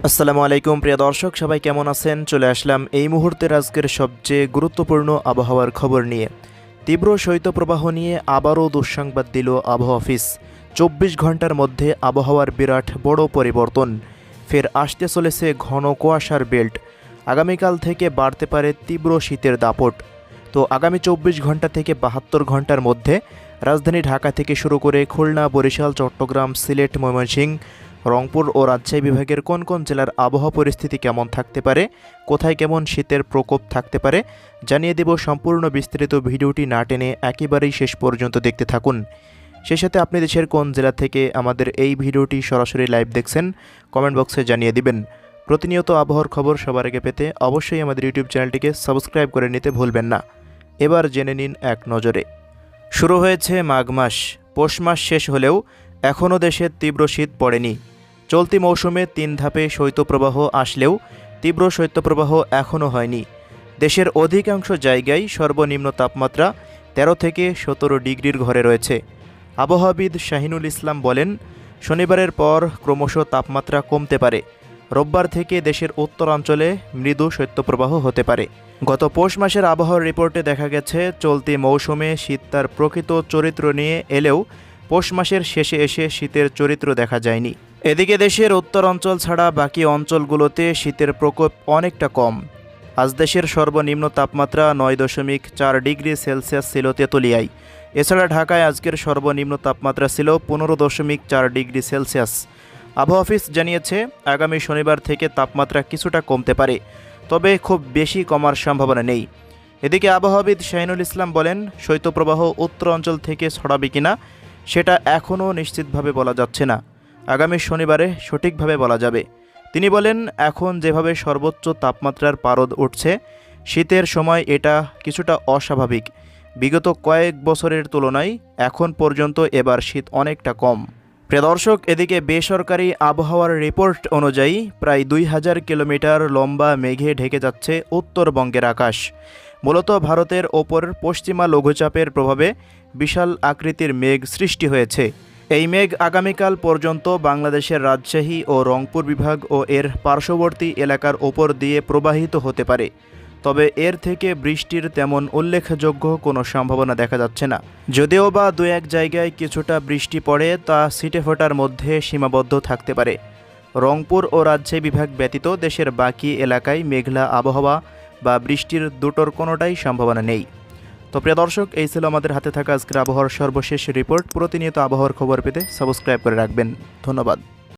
আসসালামু আলাইকুম প্রিয় দর্শক, সবাই কেমন আছেন? চলে আসলাম এই মুহূর্তের আজকের সবচেয়ে গুরুত্বপূর্ণ আবহাওয়ার খবর নিয়ে। তীব্র শৈত্যপ্রবাহ নিয়ে আবারও দুঃসংবাদ দিল আবহাওয়া অফিস। 24 ঘন্টার মধ্যে আবহাওয়ার বিরাট বড় পরিবর্তন। ফের আসতে চলেছে ঘন কুয়াশার বেল্ট। আগামীকাল থেকে বাড়তে পারে তীব্র শীতের দাপট। তো আগামী 24 ঘন্টা থেকে 72 ঘন্টার মধ্যে রাজধানী ঢাকা থেকে শুরু করে খুলনা, বরিশাল, চট্টগ্রাম, সিলেট, ময়মনসিংহ, রংপুর ও রাজশাহী বিভাগের কোন কোন জেলার আবহাওয়া পরিস্থিতি কেমন থাকতে পারে, কোথায় কেমন শীতের প্রকোপ থাকতে পারে জানিয়ে দেব। সম্পূর্ণ বিস্তারিত ভিডিওটি না টেনে একেবারেই শেষ পর্যন্ত দেখতে থাকুন। সেই সাথে আপনি দেশের কোন জেলা থেকে আমাদের এই ভিডিওটি সরাসরি লাইভ দেখছেন কমেন্ট বক্সে জানিয়ে দিবেন। প্রতিনিয়ত আবহাওয়ার খবর সবার আগে পেতে অবশ্যই আমাদের ইউটিউব চ্যানেলটিকে সাবস্ক্রাইব করে নিতে ভুলবেন না। এবার জেনে নিন এক নজরে। শুরু হয়েছে মাঘ মাস। পৌষ মাস শেষ হলেও এখনও দেশে তীব্র শীত পড়েনি। চলতি মৌসুমে 3 ধাপে শৈত্যপ্রবাহ আসলেও তীব্র শৈত্যপ্রবাহ এখনও হয়নি। দেশের অধিকাংশ জায়গায় সর্বনিম্ন তাপমাত্রা 13 থেকে 17 ডিগ্রির ঘরে রয়েছে। আবহাওয়াবিদ শাহিনুল ইসলাম বলেন, শনিবারের পর ক্রমশ তাপমাত্রা কমতে পারে। রোববার থেকে দেশের উত্তরাঞ্চলে মৃদু শৈত্যপ্রবাহ হতে পারে। গত পৌষ মাসের আবহাওয়ার রিপোর্টে দেখা গেছে, চলতি মৌসুমে শীত তার প্রকৃত চরিত্র নিয়ে এলেও পৌষ মাসের শেষে এসে শীতের চরিত্র দেখা যায়নি। এদিকে দেশের উত্তরাঞ্চল ছাড়া বাকি অঞ্চলগুলোতে শীতের প্রকোপ অনেকটা কম। আজ দেশের সর্বনিম্ন তাপমাত্রা 9.4 ডিগ্রি সেলসিয়াস ছিল তেঁতুলিয়ায়। এছাড়া ঢাকায় আজকের সর্বনিম্ন তাপমাত্রা ছিল 15.4 ডিগ্রি সেলসিয়াস। আবহাওয়া অফিস জানিয়েছে, আগামী শনিবার থেকে তাপমাত্রা কিছুটা কমতে পারে, তবে খুব বেশি কমার সম্ভাবনা নেই। এদিকে আবহাওয়াবিদ শাহিনুল ইসলাম বলেন, শৈত্যপ্রবাহ উত্তর অঞ্চল থেকে ছড়াবে কিনা সেটা এখনও নিশ্চিতভাবে বলা যাচ্ছে না। আগামী শনিবারে সঠিকভাবে বলা যাবে। তিনি বলেন, এখন যেভাবে সর্বোচ্চ তাপমাত্রার পারদ উঠছে, শীতের সময় এটা কিছুটা অস্বাভাবিক। বিগত কয়েক বছরের তুলনায় এখন পর্যন্ত এবার শীত অনেকটা কম। প্রিয় দর্শক, এদিকে বেসরকারি আবহাওয়ার রিপোর্ট অনুযায়ী প্রায় 2000 কিলোমিটার লম্বা মেঘে ঢেকে যাচ্ছে উত্তরবঙ্গের আকাশ। মূলত ভারতের ওপর পশ্চিমা লঘুচাপের প্রভাবে বিশাল আকৃতির মেঘ সৃষ্টি হয়েছে। এই মেঘ আগামীকাল পর্যন্ত বাংলাদেশের রাজশাহী ও রংপুর বিভাগ ও এর পার্শ্ববর্তী এলাকার ওপর দিয়ে প্রবাহিত হতে পারে। তবে এর থেকে বৃষ্টির তেমন উল্লেখযোগ্য কোনো সম্ভাবনা দেখা যাচ্ছে না। যদিও বা 2-1 জায়গায় কিছুটা বৃষ্টি পড়ে, তা ছিটেফোঁটার মধ্যে সীমাবদ্ধ থাকতে পারে। রংপুর ও রাজশাহী বিভাগ ব্যতীত দেশের বাকি এলাকায় মেঘলা আবহাওয়া বা বৃষ্টির দুটোর কোনোটাই সম্ভাবনা নেই। তো প্রিয় দর্শক, এই ছিল আমাদের হাতে থাকা আজকের আবহাওয়ার সর্বশেষ রিপোর্ট। প্রতিনিয়ত আবহাওয়ার খবর পেতে সাবস্ক্রাইব করে রাখবেন। ধন্যবাদ।